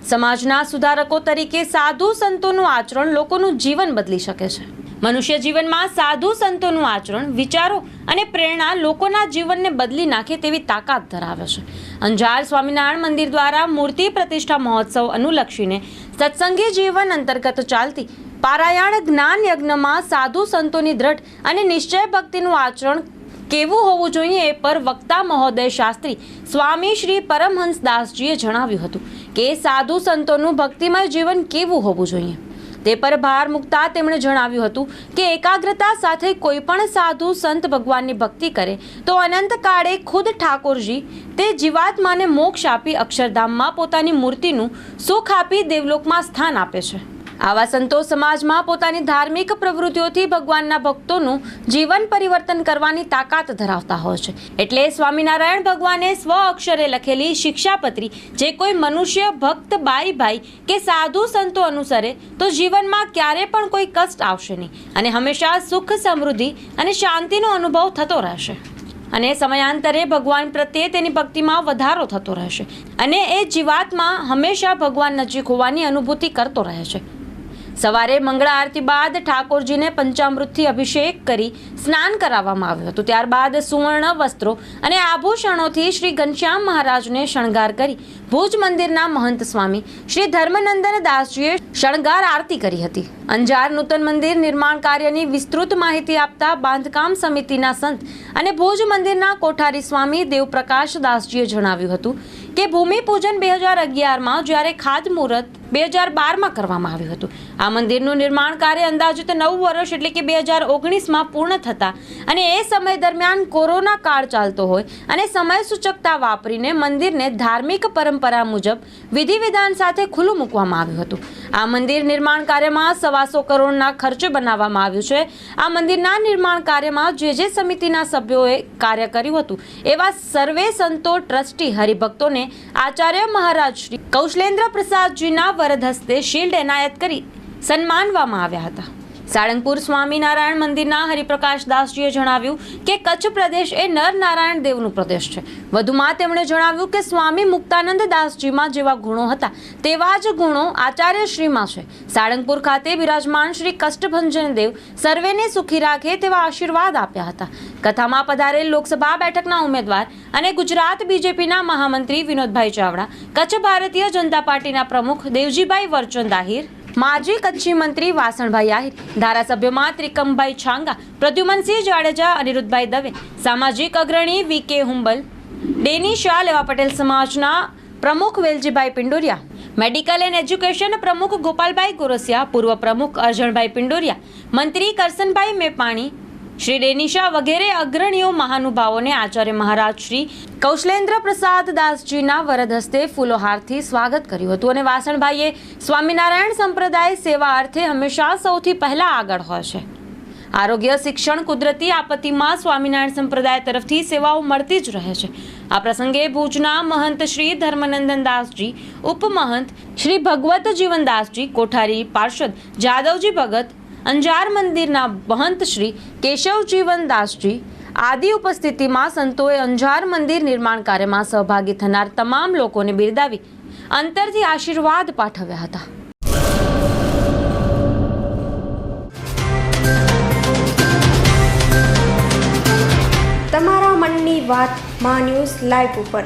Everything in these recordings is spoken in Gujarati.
સમાજના સુધારકો તરીકે સાધુ સંતોનું આચરણ લોકોનું જીવન બદલી શકે છે। મનુષ્ય જીવનમાં સાધુ સંતોનું આચરણ, વિચારો અને પ્રેરણા લોકોના જીવનને બદલી નાખે તેવી તાકાત ધરાવે છે। અંજાર સ્વામિનારાયણ મંદિર દ્વારા મૂર્તિ પ્રતિષ્ઠા મહોત્સવ અનુલક્ષીને સત્સંગી જીવન અંતર્ગત ચાલતી પારાયણ જ્ઞાન યજ્ઞમાં સાધુ સંતોની દ્રઢ અને નિશ્ચય ભક્તિનું આચરણ કેવું હોવું જોઈએ એ પર વક્તા મહોદય શાસ્ત્રી સ્વામી શ્રી પરમહંસ દાસજીએ જણાવ્યું હતું કે સાધુ સંતોનું ભક્તિમય જીવન કેવું હોવું જોઈએ તે પર ભાર મૂકતા તેમણે જણાવ્યું હતું કે એકાગ્રતા સાથે કોઈ પણ સાધુ સંત ભગવાનની ભક્તિ કરે તો અનંત કાળે ખુદ ઠાકોરજી તે જીવાત્માને મોક્ષ આપી અક્ષરધામમાં પોતાની મૂર્તિનું સુખ આપી દેવલોકમાં સ્થાન આપે છે। આવા સંતો સમાજમાં પોતાની ધાર્મિક પ્રવૃત્તિઓથી ભગવાનના ભક્તોનું જીવન પરિવર્તન કરવાની તાકાત ધરાવતા હોય છે। એટલે સ્વામિનારાયણ ભગવાને સ્વ અક્ષરે લખેલી શિક્ષાપત્રી જે કોઈ મનુષ્ય ભક્ત બાઈ કે સાધુ સંતો અનુસરે તો જીવનમાં ક્યારે પણ કોઈ કષ્ટ આવશે નહીં અને હંમેશા સુખ, સમૃદ્ધિ અને શાંતિનો અનુભવ થતો રહેશે અને સમયાંતરે ભગવાન પ્રત્યે તેની ભક્તિમાં વધારો થતો રહેશે અને એ જીવાત્મા હંમેશા ભગવાન નજીક હોવાની અનુભૂતિ કરતો રહે છે। સવારે મંગળા આરતી બાદ ઠાકોરજીને પંચામૃતથી અભિષેક કરી સ્નાન કરાવવામાં આવ્યું હતું। ત્યારબાદ સુવર્ણ વસ્ત્રો અને આભૂષણોથી શ્રી ઘનશ્યામ મહારાજને શણગાર કરી ભુજ મંદિરના મહંત સ્વામી શ્રી ધર્મનંદન દાસજીએ શણગાર આરતી કરી હતી। અંજાર નૂતન મંદિર નિર્માણ કાર્યની વિસ્તૃત માહિતી આપતા બાંધકામ સમિતિના સંત અને ભુજ મંદિરના કોઠારી સ્વામી દેવપ્રકાશ દાસજીએ જણાવ્યું હતું કે ભૂમિપૂજન 2011માં જ્યારે ખાતમુહૂર્ત 2012માં કરવામાં આવ્યું હતું। આ મંદિરનું નિર્માણ કાર્ય અંદાજિત 9 વર્ષ એટલે કે 2019માં પૂર્ણ થતા અને એ સમય દરમિયાન કોરોના કાળ ચાલતો હોય અને સમય સૂચકતા વાપરીને મંદિરને ધાર્મિક પરંપરા મુજબ વિધિ વિધાન સાથે ખુલ્લું મૂકવામાં આવ્યું હતું। આ મંદિર નિર્માણ કાર્યમાં 125 કરોડના ખર્ચે બનાવવામાં આવ્યું છે। આ મંદિરના નિર્માણ કાર્યમાં જે સમિતિના સભ્યોએ કાર્ય કર્યું હતું એવા સર્વે સંતો, ટ્રસ્ટી, હરિભક્તોને આચાર્ય મહારાજ શ્રી કૌશલેન્દ્ર પ્રસાદજીના વરદ હસ્તે શિલ્ડ એનાયત કરી સન્માનવામાં આવ્યા હતા। સાળંગપુર સ્વામિનારાયણ મંદિરના હરિપ્રકાશ દાસજીએ જણાવ્યું કે કચ્છ પ્રદેશ એ નર નારાયણ દેવનું પ્રદેશ છે। વધુમાં તેમણે જણાવ્યું કે સ્વામી મુક્તાનંદ દાસજીમાં જેવા ગુણો હતા તેવા જ ગુણો આચાર્યશ્રીમાં છે। સાળંગપુર ખાતે બિરાજમાન શ્રી કષ્ટભંજન દેવ સર્વેને સુખી રાખે તેવા આશીર્વાદ આપ્યા હતા। કથામાં પધારેલ લોકસભા બેઠકના ઉમેદવાર અને ગુજરાત બીજેપીના મહામંત્રી વિનોદભાઈ ચાવડા, કચ્છ ભારતીય જનતા પાર્ટીના પ્રમુખ દેવજીભાઈ વરચંદ આહિર, માજી કચ્છી મંત્રી વાસણભાઈ આહિર, ધારાસભ્યોમાં ત્રિકમભાઈ છાંગા, પ્રદ્યુમનસિંહ જાડેજા, અનિરુદ્ધભાઈ દવે, સામાજિક અગ્રણી વી.કે. હુંબલ, ડેની શાહ, લેવા પટેલ સમાજના પ્રમુખ Veljibhai Pindoriya, medical and education પ્રમુખ ગોપાલભાઈ ગોરસિયા, પૂર્વ પ્રમુખ અરજણભાઈ પિંડોરિયા, મંત્રી કરસનભાઈ મેપાણી, શ્રી ડેનિશા વગેરે અગ્રણીઓ મહાનુભાવોને આચાર્ય મહારાજ શ્રી કૌશલેન્દ્ર પ્રસાદ દાસજીના વરદ હસ્તે ફૂલોહારથી સ્વાગત કર્યું હતું અને વાસણભાઈએ સ્વામિનારાયણ સંપ્રદાય સેવા અર્થે હંમેશા સૌથી પહેલા આગળ હોય છે। આરોગ્ય, શિક્ષણ, કુદરતી આપત્તિમાં સ્વામિનારાયણ સંપ્રદાય તરફથી સેવાઓ મળતી જ રહે છે। આ પ્રસંગે ભુજના મહંત શ્રી ધર્મનંદન દાસજી, ઉપમહંત શ્રી ભગવત જીવનદાસજી, કોઠારી પાર્ષદ જાદવજી ભગત, અંજાર મંદિરના મહંત શ્રી કેશવજીવન દાસજી આદિ ઉપસ્થિતિમાં સંતોએ અંજાર મંદિર નિર્માણ કાર્યમાં સહભાગી થનાર તમામ લોકોને બિરદાવી અંતરથી આશીર્વાદ પાઠવ્યા હતા। તમારા મનની વાત માં ન્યૂઝ લાઈવ ઉપર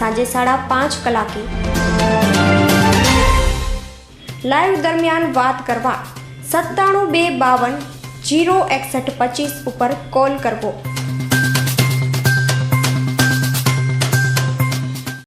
સાંજે 5:30 કલાકે લાઈવ દરમિયાન વાત કરવા 97 252 06125 ઉપર કોલ કરવો।